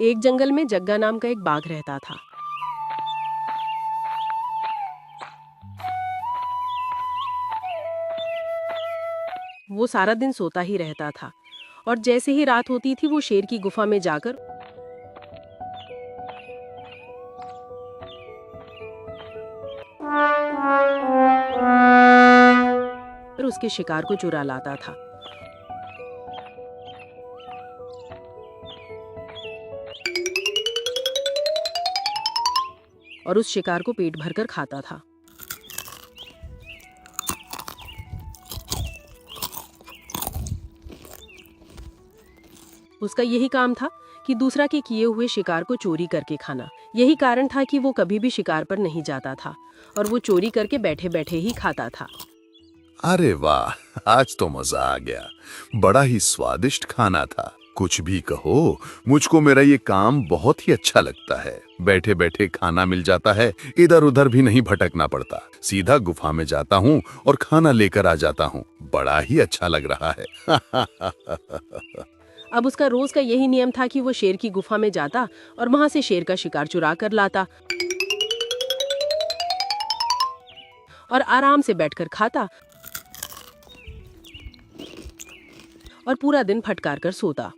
एक जंगल में जग्गा नाम का एक बाघ रहता था। वो सारा दिन सोता ही रहता था और जैसे ही रात होती थी वो शेर की गुफा में जाकर उसके शिकार को चुरा लाता था। और उस शिकार को पेट भरकर खाता था। उसका यही काम था कि दूसरा के किए हुए शिकार को चोरी करके खाना। यही कारण था कि वो कभी भी शिकार पर नहीं जाता था और वो चोरी करके बैठे बैठे ही खाता था। अरे वाह, आज तो मजा आ गया। बड़ा ही स्वादिष्ट खाना था। कुछ भी कहो, मुझको मेरा ये काम बहुत ही अच्छा लगता है। बैठे बैठे खाना मिल जाता है, इधर उधर भी नहीं भटकना पड़ता। सीधा गुफा में जाता हूँ और खाना लेकर आ जाता हूँ। बड़ा ही अच्छा लग रहा है। अब उसका रोज का यही नियम था कि वो शेर की गुफा में जाता और वहां से शेर का शिकार चुरा कर लाता और आराम से बैठकर खाता और पूरा दिन फटकार कर सोता।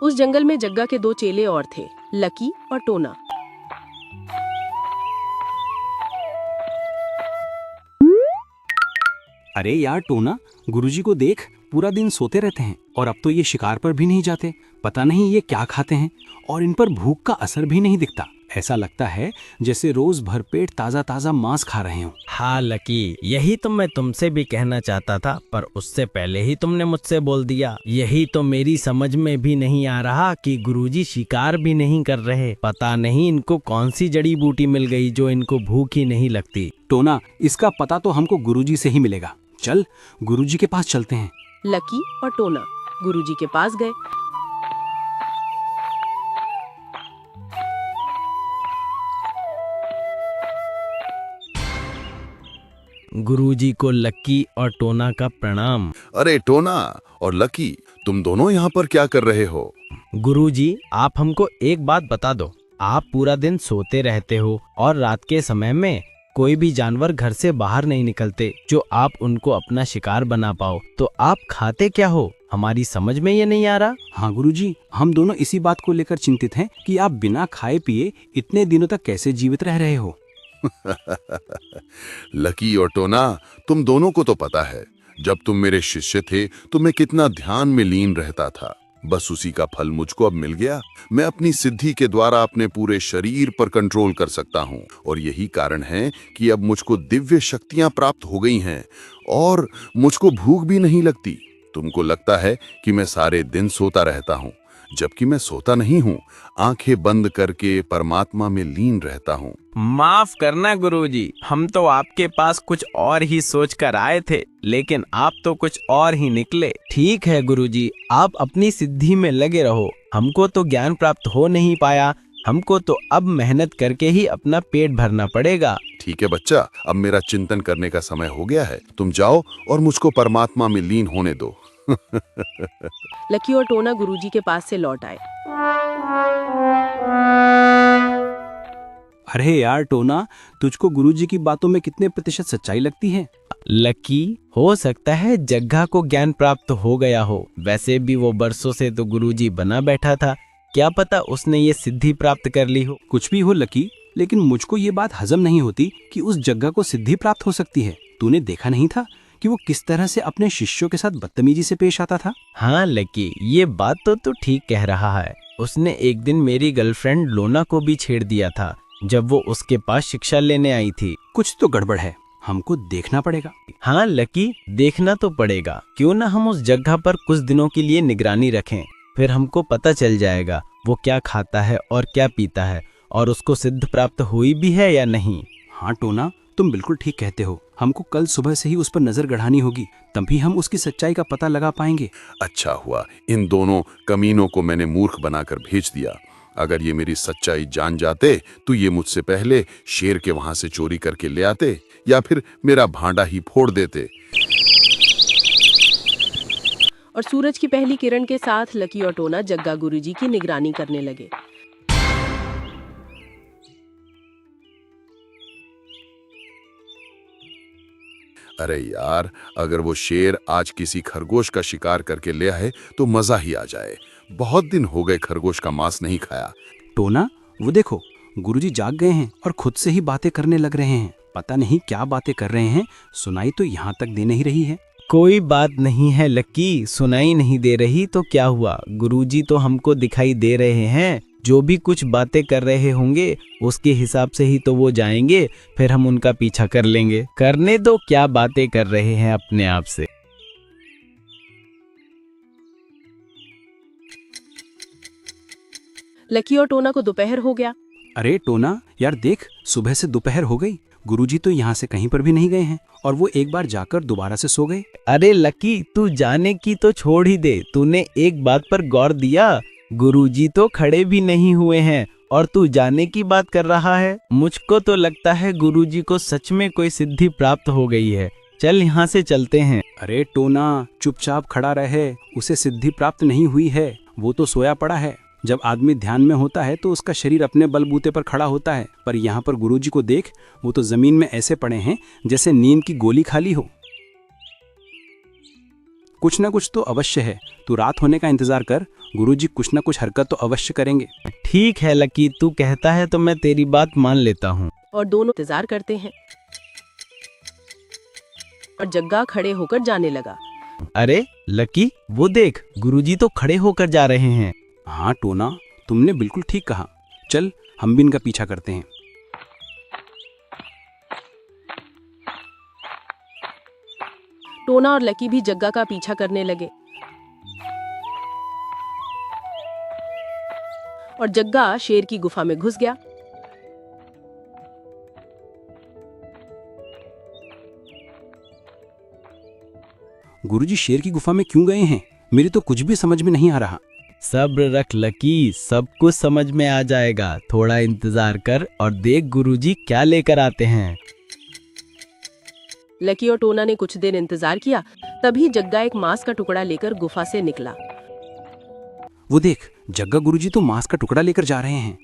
उस जंगल में जग्गा के दो चेले और थे, लकी और टोना। अरे यार टोना, गुरुजी को देख, पूरा दिन सोते रहते हैं और अब तो ये शिकार पर भी नहीं जाते। पता नहीं ये क्या खाते हैं और इन पर भूख का असर भी नहीं दिखता। ऐसा लगता है जैसे रोज भरपेट ताजा ताजा मांस खा रहे हो। हाँ लकी, यही तो मैं तुमसे भी कहना चाहता था, पर उससे पहले ही तुमने मुझसे बोल दिया। यही तो मेरी समझ में भी नहीं आ रहा कि गुरुजी शिकार भी नहीं कर रहे। पता नहीं इनको कौन सी जड़ी बूटी मिल गई जो इनको भूख ही नहीं लगती। टोना, इसका पता तो हमको गुरुजी से ही मिलेगा। चल गुरुजी के पास चलते हैं। लकी और टोना गुरुजी के पास गए। गुरुजी को लकी और टोना का प्रणाम। अरे टोना और लकी, तुम दोनों यहाँ पर क्या कर रहे हो? गुरुजी, आप हमको एक बात बता दो। आप पूरा दिन सोते रहते हो और रात के समय में कोई भी जानवर घर से बाहर नहीं निकलते जो आप उनको अपना शिकार बना पाओ, तो आप खाते क्या हो? हमारी समझ में ये नहीं आ रहा। हाँ गुरुजी, हम दोनों इसी बात को लेकर चिंतित हैं कि आप बिना खाए पिए इतने दिनों तक कैसे जीवित रह रहे हो। लकी और टोना, तुम दोनों को तो पता है, जब तुम मेरे शिष्य थे तो मैं कितना ध्यान में लीन रहता था। बस उसी का फल मुझको अब मिल गया। मैं अपनी सिद्धि के द्वारा अपने पूरे शरीर पर कंट्रोल कर सकता हूँ और यही कारण है कि अब मुझको दिव्य शक्तियां प्राप्त हो गई हैं और मुझको भूख भी नहीं लगती। तुमको लगता है कि मैं सारे दिन सोता रहता हूँ, जबकि मैं सोता नहीं हूँ। आंखें बंद करके परमात्मा में लीन रहता हूँ। माफ करना गुरुजी, हम तो आपके पास कुछ और ही सोच कर आए थे, लेकिन आप तो कुछ और ही निकले। ठीक है गुरुजी, आप अपनी सिद्धि में लगे रहो। हमको तो ज्ञान प्राप्त हो नहीं पाया, हमको तो अब मेहनत करके ही अपना पेट भरना पड़ेगा। ठीक है बच्चा, अब मेरा चिंतन करने का समय हो गया है। तुम जाओ और मुझको परमात्मा में लीन होने दो। लकी और टोना गुरुजी के पास से लौट आए। अरे यार टोना, तुझको गुरुजी की बातों में कितने प्रतिशत सच्चाई लगती है? लकी, हो सकता है जग्गा को ज्ञान प्राप्त हो गया हो। वैसे भी वो बरसों से तो गुरुजी बना बैठा था, क्या पता उसने ये सिद्धि प्राप्त कर ली हो। कुछ भी हो लकी, लेकिन मुझको ये बात हजम नहीं होती कि उस जग्गा को सिद्धि प्राप्त हो सकती है। तूने देखा नहीं था कि वो किस तरह से अपने शिष्यों के साथ बदतमीजी से पेश आता था? हाँ लकी, ये बात तो तू ठीक कह रहा है। उसने एक दिन मेरी गर्लफ्रेंड लोना को भी छेड़ दिया था जब वो उसके पास शिक्षा लेने आई थी। कुछ तो गड़बड़ है, हमको देखना पड़ेगा। हाँ लकी, देखना तो पड़ेगा। क्यों ना हम उस जगह पर कुछ दिनों के लिए निगरानी रखें, फिर हमको पता चल जाएगा वो क्या खाता है और क्या पीता है और उसको सिद्ध प्राप्त हुई भी है या नहीं। हाँ टोना, तुम बिल्कुल ठीक कहते हो। हमको कल सुबह से ही उस पर नजर गड़ानी होगी, तभी हम उसकी सच्चाई का पता लगा पाएंगे। अच्छा हुआ इन दोनों कमीनों को मैंने मूर्ख बनाकर भेज दिया। अगर ये मेरी सच्चाई जान जाते तो ये मुझसे पहले शेर के वहां से चोरी करके ले आते या फिर मेरा भांडा ही फोड़ देते। और सूरज की पहली किरण के साथ लकी और टोना जग्गा गुरुजी की निगरानी करने लगे। अरे यार, अगर वो शेर आज किसी खरगोश का शिकार करके ले आए तो मजा ही आ जाए। बहुत दिन हो गए खरगोश का मांस नहीं खाया। टोना, वो देखो, गुरुजी जाग गए हैं और खुद से ही बातें करने लग रहे हैं। पता नहीं क्या बातें कर रहे हैं, सुनाई तो यहाँ तक दे नहीं रही है। कोई बात नहीं है लकी, सुनाई नहीं दे रही तो क्या हुआ, गुरुजी तो हमको दिखाई दे रहे हैं। जो भी कुछ बातें कर रहे होंगे उसके हिसाब से ही तो वो जाएंगे, फिर हम उनका पीछा कर लेंगे। करने दो, क्या बातें कर रहे हैं अपने आप से। लकी और टोना को दोपहर हो गया। अरे टोना यार देख, सुबह से दोपहर हो गई, गुरुजी तो यहाँ से कहीं पर भी नहीं गए हैं और वो एक बार जाकर दोबारा से सो गए। अरे लकी, तू जाने की तो छोड़ ही दे, तूने एक बात पर गौर दिया, गुरुजी तो खड़े भी नहीं हुए हैं और तू जाने की बात कर रहा है। मुझको तो लगता है गुरुजी को सच में कोई सिद्धि प्राप्त हो गई है। चल यहाँ से चलते हैं। अरे टोना, चुपचाप खड़ा रहे, उसे सिद्धि प्राप्त नहीं हुई है, वो तो सोया पड़ा है। जब आदमी ध्यान में होता है तो उसका शरीर अपने बलबूते पर खड़ा होता है, पर यहाँ पर गुरुजी को देख, वो तो जमीन में ऐसे पड़े हैं जैसे नींद की गोली खाली हो। कुछ ना कुछ तो अवश्य है, तू रात होने का इंतजार कर, गुरुजी कुछ ना कुछ हरकत तो अवश्य करेंगे। ठीक है लकी, तू कहता है तो मैं तेरी बात मान लेता हूँ। और दोनों इंतजार करते हैं और जग्गा खड़े होकर जाने लगा। अरे लकी, वो देख, गुरुजी तो खड़े होकर जा रहे हैं। हाँ टोना, तुमने बिल्कुल ठीक कहा, चल हम भी इनका पीछा करते हैं। टोना और लकी भी जग्गा का पीछा करने लगे और जग्गा शेर की गुफा में घुस गया। गुरुजी शेर की गुफा में क्यों गए हैं, मेरी तो कुछ भी समझ में नहीं आ रहा। सब्र रख लकी, सब कुछ समझ में आ जाएगा। थोड़ा इंतजार कर और देख गुरुजी क्या लेकर आते हैं। लकी और टोना ने कुछ देर इंतजार किया, तभी जग्गा एक मांस का टुकड़ा लेकर गुफा से निकला। वो देख, जग्गा गुरुजी तो मांस का टुकड़ा लेकर जा रहे हैं।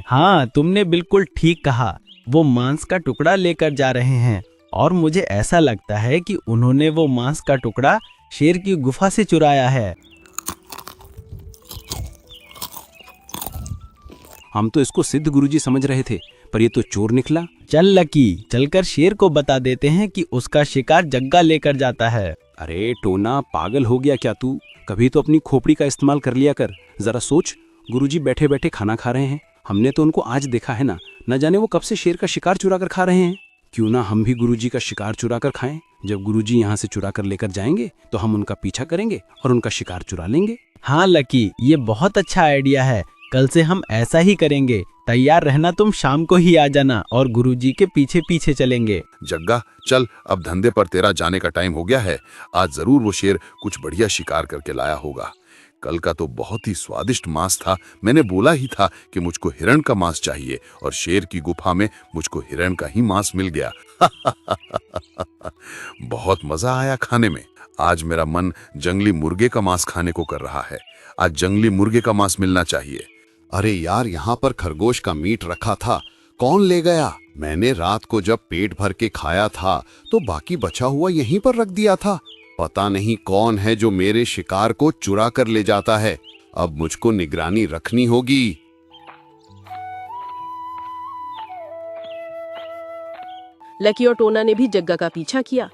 हाँ, तुमने बिल्कुल ठीक कहा, वो मांस का टुकड़ा लेकर जा रहे हैं और मुझे ऐसा लगता है कि उन्होंने वो मांस का टुकड़ा शेर की गुफा से चुराया है। हम तो इसको सिद्ध गुरुजी समझ रहे थे, पर ये तो चोर निकला। चल लकी, चलकर शेर को बता देते हैं कि उसका शिकार जग्गा लेकर जाता है। अरे टोना, पागल हो गया क्या तू? कभी तो अपनी खोपड़ी का इस्तेमाल कर लिया कर। जरा सोच, गुरुजी बैठे बैठे खाना खा रहे हैं, हमने तो उनको आज देखा है ना, न जाने वो कब से शेर का शिकार चुरा कर खा रहे हैं। क्यों ना हम भी गुरुजी का शिकार चुरा कर खाएं। जब गुरुजी यहाँ से चुरा कर लेकर जाएंगे तो हम उनका पीछा करेंगे और उनका शिकार चुरा लेंगे। हाँ लकी, ये बहुत अच्छा आइडिया है, कल से हम ऐसा ही करेंगे। तैयार रहना, तुम शाम को ही आ जाना और गुरुजी के पीछे पीछे चलेंगे। जग्गा चल, अब धंधे पर तेरा जाने का टाइम हो गया है। आज जरूर वो शेर कुछ बढ़िया शिकार करके लाया होगा। कल का तो बहुत ही स्वादिष्ट मांस था। मैंने बोला ही था कि मुझको हिरण का मांस चाहिए और शेर की गुफा में मुझको हिरण का ही मांस मिल गया। बहुत मजा आया खाने में। आज मेरा मन जंगली मुर्गे का मांस खाने को कर रहा है। आज जंगली मुर्गे का मांस मिलना चाहिए। अरे यार, यहाँ पर खरगोश का मीट रखा था, कौन ले गया? मैंने रात को जब पेट भर के खाया था तो बाकी बचा हुआ यहीं पर रख दिया था। पता नहीं कौन है जो मेरे शिकार को चुरा कर ले जाता है। अब मुझको निगरानी रखनी होगी। लकी और टोना ने भी जग्गा का पीछा किया।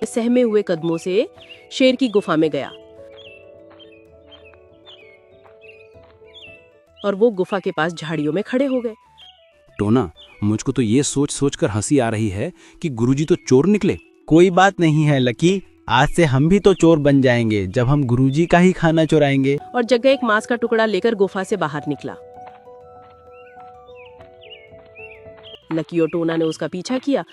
सहमे हुए कदमों से शेर की गुफा में गया और वो गुफा के पास झाड़ियों में खड़े हो गए। टोना, मुझको तो ये सोच सोच कर हंसी आ रही है कि गुरुजी तो चोर निकले। कोई बात नहीं है लकी, आज से हम भी तो चोर बन जाएंगे जब हम गुरुजी का ही खाना चुराएंगे। और जग्गा एक मांस का टुकड़ा लेकर गुफा से बाहर निकला। लकी और टोना ने उसका पीछा किया।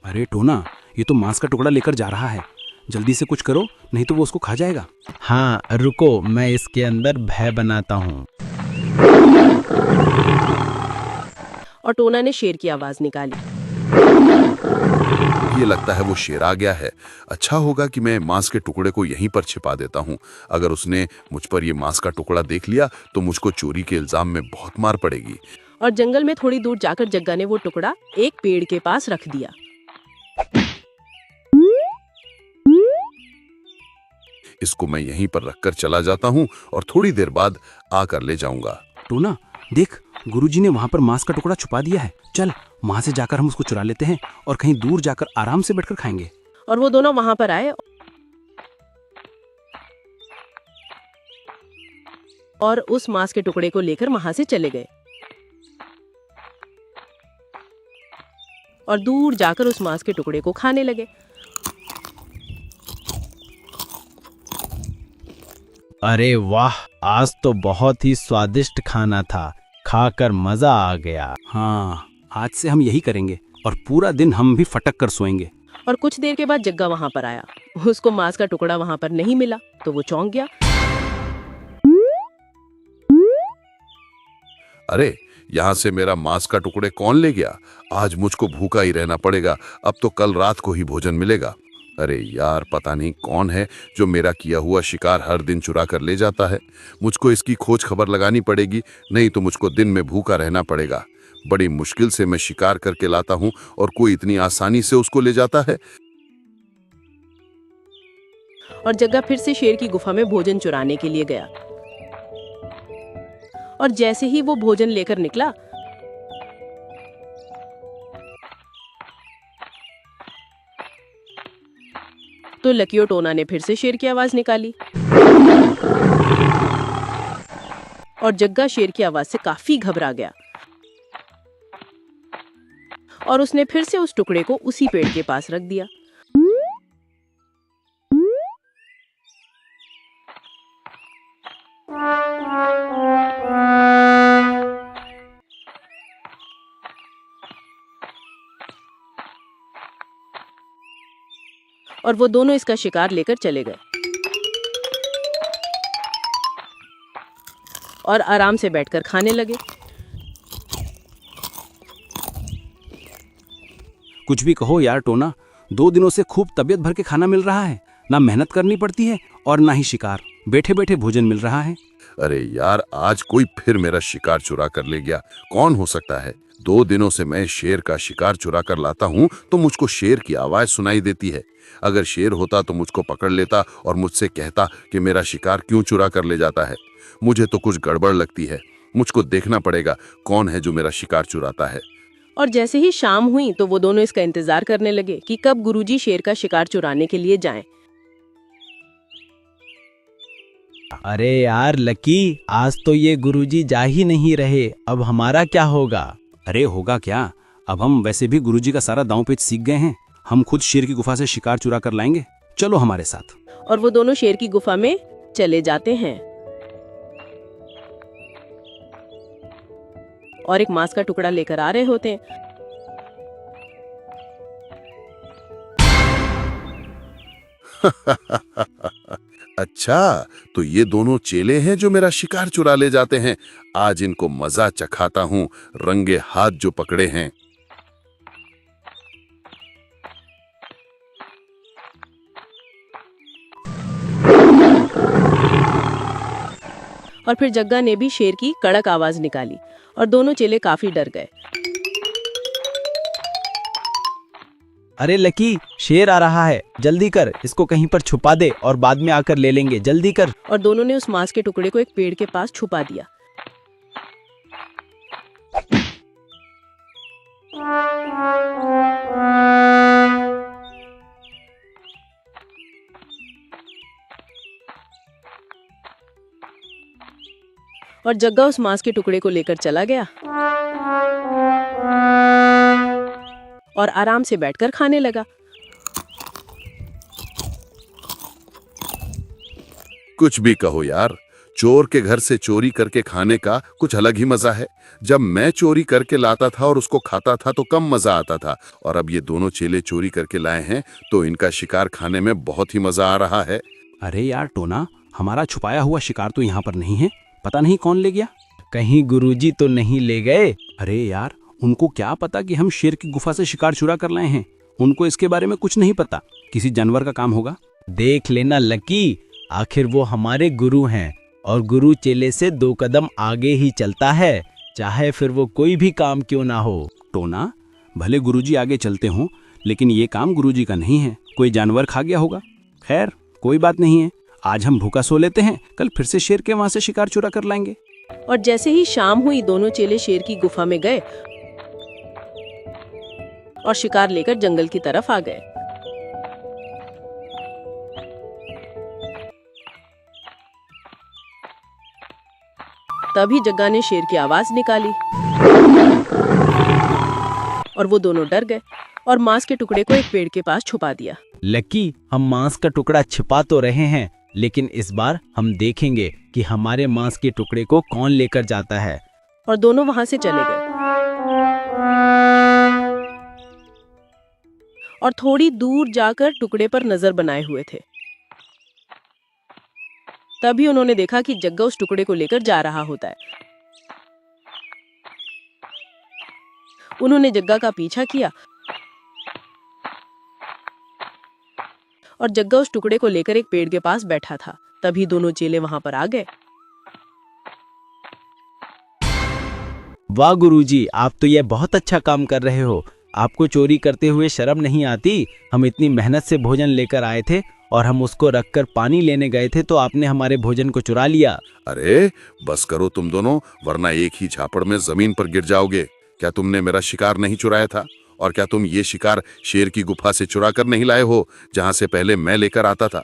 अरे टोना, ये तो मांस का टुकड़ा लेकर जा रहा है। जल्दी से कुछ करो, नहीं तो वो उसको खा जाएगा। हाँ रुको, मैं इसके अंदर भय बनाता हूँ। और टोना ने शेर की आवाज निकाली। ये लगता है वो शेर आ गया है। अच्छा होगा कि मैं मांस के टुकड़े को यहीं पर छिपा देता हूँ। अगर उसने मुझ पर ये मांस का टुकड़ा देख लिया तो मुझको चोरी के इल्जाम में बहुत मार पड़ेगी। और जंगल में थोड़ी दूर जाकर जग्गा ने वो टुकड़ा एक पेड़ के पास रख दिया। इसको मैं यहीं पर रखकर चला जाता हूँ और थोड़ी देर बाद आकर ले जाऊंगा। टोना देख, गुरुजी ने वहां पर मांस का टुकड़ा छुपा दिया है। चल वहां से जाकर हम उसको चुरा लेते हैं और कहीं दूर जाकर आराम से बैठकर खाएंगे। और वो दोनों वहां पर आए और उस मांस के टुकड़े को लेकर वहां से चले गए और दूर जाकर उस मांस के टुकड़े को खाने लगे। अरे वाह, आज तो बहुत ही स्वादिष्ट खाना था, खाकर मजा आ गया। हाँ, आज से हम यही करेंगे और पूरा दिन हम भी फटक कर सोएंगे। और कुछ देर के बाद जग्गा वहां पर आया। उसको मांस का टुकड़ा वहां पर नहीं मिला तो वो चौंक गया। अरे, यहाँ से मेरा मांस का टुकड़े कौन ले गया? आज मुझको भूखा ही रहना पड़ेगा। अब तो कल रात को ही भोजन मिलेगा। अरे यार, पता नहीं कौन है जो मेरा किया हुआ शिकार हर दिन चुरा कर ले जाता है। मुझको इसकी खोज खबर लगानी पड़ेगी, नहीं तो मुझको दिन में भूखा रहना पड़ेगा। बड़ी मुश्किल से मैं शिकार करके लाता हूँ और कोई इतनी आसानी से उसको ले जाता है। और जग्गा फिर से शेर की गुफा में भोजन चुराने के लिए गया। और जैसे ही वो भोजन लेकर निकला तो लकी और टोना ने फिर से शेर की आवाज निकाली। और जग्गा शेर की आवाज से काफी घबरा गया और उसने फिर से उस टुकड़े को उसी पेड़ के पास रख दिया। और वो दोनों इसका शिकार लेकर चले गए और आराम से बैठकर खाने लगे। कुछ भी कहो यार टोना, 2 दिनों से खूब तबीयत भर के खाना मिल रहा है। ना मेहनत करनी पड़ती है और ना ही शिकार, बैठे बैठे भोजन मिल रहा है। अरे यार, आज कोई फिर मेरा शिकार चुरा कर ले गया। कौन हो सकता है? 2 दिनों से मैं शेर का शिकार चुरा कर लाता हूँ तो मुझको शेर की आवाज सुनाई देती है। अगर शेर होता तो मुझको पकड़ लेता और मुझसे कहता कि मेरा शिकार क्यों चुरा कर ले जाता है। मुझे तो कुछ गड़बड़ लगती है। मुझको देखना पड़ेगा कौन है जो मेरा शिकार चुराता है। और जैसे ही शाम हुई तो वो दोनों इसका इंतजार करने लगे कि कब गुरुजी शेर का शिकार चुराने के लिए जाएं। अरे यार लकी, आज तो ये गुरुजी जा ही नहीं रहे, अब हमारा क्या होगा? अरे होगा क्या, अब हम वैसे भी गुरुजी का सारा दांव पेच सीख गए हैं। हम खुद शेर की गुफा से शिकार चुरा कर लाएंगे, चलो हमारे साथ। और वो दोनों शेर की गुफा में चले जाते हैं और एक मांस का टुकड़ा लेकर आ रहे होते हैं। अच्छा, तो ये दोनों चेले हैं जो मेरा शिकार चुरा ले जाते हैं। आज इनको मजा चखाता हूँ, रंगे हाथ जो पकड़े हैं। और फिर जग्गा ने भी शेर की कड़क आवाज निकाली और दोनों चेले काफी डर गए। अरे लकी, शेर आ रहा है, जल्दी कर, इसको कहीं पर छुपा दे और बाद में आकर ले लेंगे, जल्दी कर। और दोनों ने उस मांस के टुकड़े को एक पेड़ के पास छुपा दिया। और जग्गा उस मांस के टुकड़े को लेकर चला गया और आराम से बैठकर खाने लगा। कुछ भी कहो यार, चोर के घर से चोरी करके खाने का कुछ अलग ही मजा है। जब मैं चोरी करके लाता था और उसको खाता था तो कम मजा आता था, और अब ये दोनों चेले चोरी करके लाए हैं तो इनका शिकार खाने में बहुत ही मजा आ रहा है। अरे यार टोना, हमारा छुपाया हुआ शिकार तो यहाँ पर नहीं है, पता नहीं कौन ले गया। कहीं गुरुजी तो नहीं ले गए? अरे यार, उनको क्या पता कि हम शेर की गुफा से शिकार चुरा कर लाए हैं। उनको इसके बारे में कुछ नहीं पता, किसी जानवर का काम होगा। देख लेना लकी, आखिर वो हमारे गुरु हैं और गुरु चेले से 2 कदम आगे ही चलता है, चाहे फिर वो कोई भी काम क्यों ना हो। टोना, भले गुरुजी आगे चलते हों, लेकिन ये काम गुरुजी का नहीं है, कोई जानवर खा गया होगा। खैर कोई बात नहीं है, आज हम भूखा सो लेते हैं, कल फिर से शेर के वहां से शिकार चुरा कर लाएंगे। और जैसे ही शाम हुई दोनों चेले शेर की गुफा में गए और शिकार लेकर जंगल की तरफ आ गए। तभी जग्गा ने शेर की आवाज निकाली और वो दोनों डर गए और मांस के टुकड़े को एक पेड़ के पास छुपा दिया। लकी, हम मांस का टुकड़ा छिपा तो रहे हैं, लेकिन इस बार हम देखेंगे कि हमारे मांस के टुकड़े को कौन लेकर जाता है। और दोनों वहां से चले गए और थोड़ी दूर जाकर टुकड़े पर नजर बनाए हुए थे। तभी उन्होंने देखा कि जग्गा उस टुकड़े को लेकर जा रहा होता है। उन्होंने जग्गा का पीछा किया और जग्गा उस टुकड़े को लेकर एक पेड़ के पास बैठा था। तभी दोनों चेले वहां पर आ गए। वाह गुरुजी, आप तो ये बहुत अच्छा काम कर रहे हो। आपको चोरी करते हुए शर्म नहीं आती? हम इतनी मेहनत से भोजन लेकर आए थे और हम उसको रखकर पानी लेने गए थे तो आपने हमारे भोजन को चुरा लिया। अरे बस करो तुम दोनों, वरना एक ही झापड़ में जमीन पर गिर जाओगे। क्या तुमने मेरा शिकार नहीं चुराया था? और क्या तुम ये शिकार शेर की गुफा से चुरा कर नहीं लाए हो, जहां से पहले मैं लेकर आता था?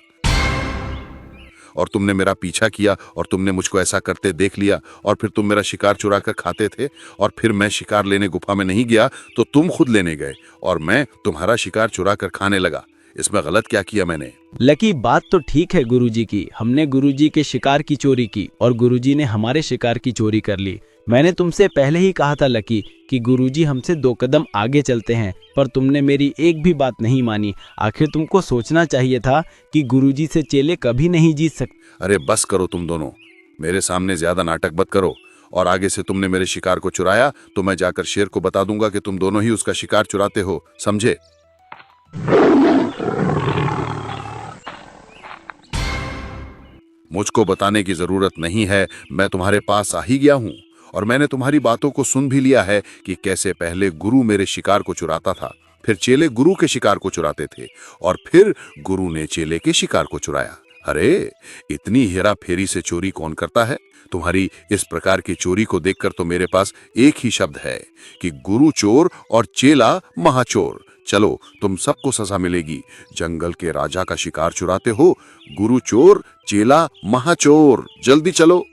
और तुमने मेरा पीछा किया और तुमने मुझको ऐसा करते देख लिया और फिर तुम मेरा शिकार चुरा कर खाते थे, और फिर मैं शिकार लेने गुफा में नहीं गया तो तुम खुद लेने गए और मैं तुम्हारा शिकार चुरा कर खाने लगा। इसमें गलत क्या किया मैंने? लकी, बात तो ठीक है गुरुजी की। हमने गुरुजी के शिकार की चोरी की और गुरुजी ने हमारे शिकार की चोरी कर ली। मैंने तुमसे पहले ही कहा था लकी कि गुरुजी हमसे 2 कदम आगे चलते हैं, पर तुमने मेरी एक भी बात नहीं मानी। आखिर तुमको सोचना चाहिए था कि गुरुजी से चेले कभी नहीं जीत सकते। अरे बस करो तुम दोनों, मेरे सामने ज्यादा नाटक मत करो। और आगे से तुमने मेरे शिकार को चुराया तो मैं जाकर शेर को बता दूंगा कि तुम दोनों ही उसका शिकार चुराते हो, समझे? मुझको बताने की जरूरत नहीं है, मैं तुम्हारे पास आ ही गया हूं और मैंने तुम्हारी बातों को सुन भी लिया है कि कैसे पहले गुरु मेरे शिकार को चुराता था, फिर चेले गुरु के शिकार को चुराते थे और फिर गुरु ने चेले के शिकार को चुराया। अरे इतनी हेरा फेरी से चोरी कौन करता है? तुम्हारी इस प्रकार की चोरी को देखकर तो मेरे पास एक ही शब्द है कि गुरु चोर और चेला महाचोर। चलो, तुम सबको सजा मिलेगी। जंगल के राजा का शिकार चुराते हो, गुरु चोर, चेला महाचोर। जल्दी चलो।